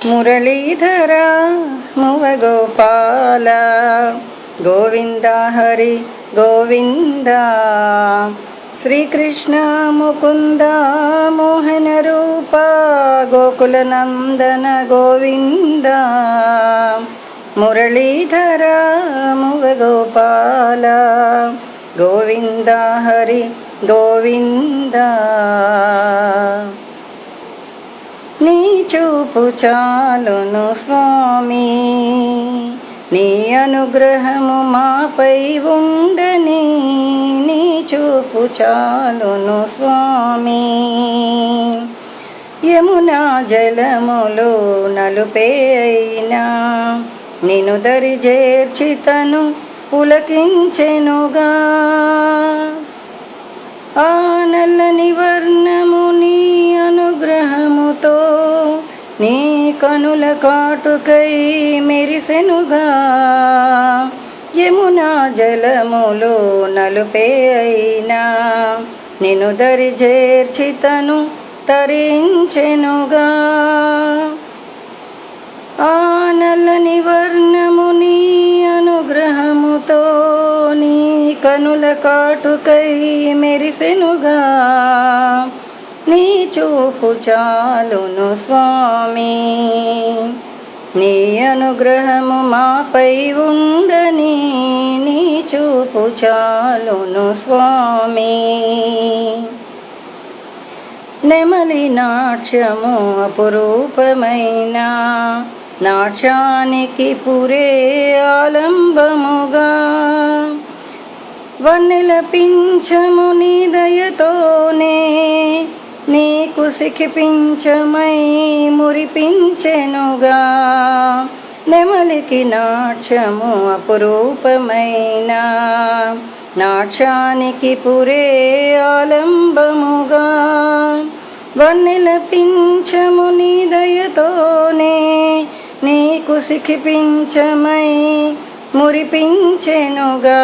మురళీధర మువగోపాల గోవింద హరి గోవింద శ్రీకృష్ణ ముకుంద మోహన రూప గోకుల నందన గోవింద మురళీధర మువగోపాల గోవింద హరి గోవింద నీ చూపు చాలును స్వామి, నీ అనుగ్రహము మాపై ఉండని. నీ చూపు చాలును స్వామి, యమునా జలములు నలుపే అయినా నిన్ను దరి చేర్చితను పులకించెనుగా. ఆ నల్లని వర్ణము నీ అనుగ్రహముతో నీ కనుల కాటుకై మెరిసెనుగా. యమునా జలములు నలుపే అయినా నిన్ను దరి చేర్చితను తరించెనుగా. ఆ నల్లని వర్ణము నీ అనుగ్రహముతో నీ కనుల కాటుకై మెరిసెనుగా. నీ చూపు చాలును స్వామి, నీ అనుగ్రహము మాపై ఉండని. నీ చూపు చాలును స్వామి. నెమలి నాట్యము అపురూపమైన నాట్యానికి పురే ఆలంబముగా. వన్నెల పింఛము నీ దయతోనే నీకు సిఖిపించమై మురిపించెనుగా. నెమలికి నాట్యము అపురూపమైన నాట్యానికి పురే ఆలంబముగా. వన్నెల పింఛము నీ దయతోనే నీకు సిఖిపించమై మురిపించెనుగా.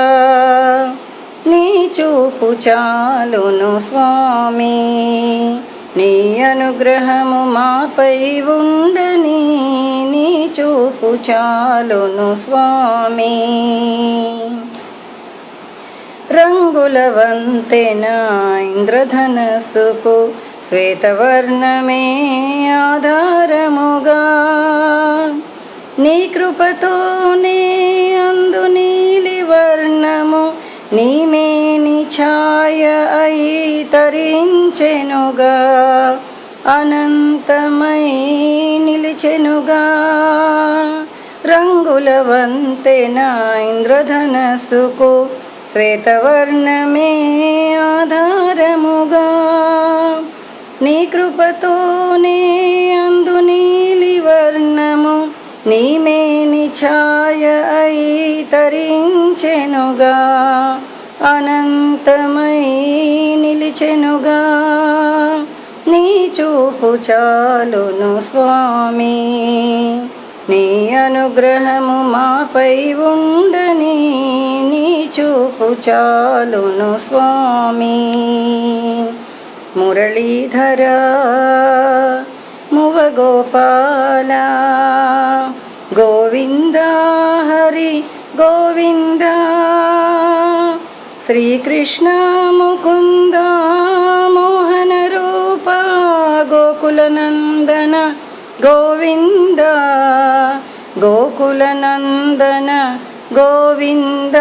నీ చూపు చాలును స్వామి, నీ అనుగ్రహము మాపై ఉండని. నీ చూపు చాలును స్వామి. రంగుల వంతెన ఇంద్రధనస్సుకు శ్వేతవర్ణమే ఆధారముగా. నీ కృపతోనే అందు నీలి వర్ణము నీ మేని ఛాయ అయి తరించెనుగా. అనంతమై నిలిచెనుగా. రంగుల వంతెన ఇంద్రధనస్సుకు శ్వేతవర్ణమే ఆధారముగా. నీ కృపతోనే అందు నీలి వర్ణము నీ మేని ఛాయ అయి తరించెనుగా. అనంతమై నిలిచెనుగా. నీ చూపు చాలును స్వామి, నీ అనుగ్రహము మాపై ఉండని. నీ చూపు చాలును స్వామి. మురళీధర మువగోపాల గోవింద హరి గోవింద శ్రీకృష్ణ ముకుంద మోహన రూప గోకుల నందన గోవింద గోకుల నందన గోవింద.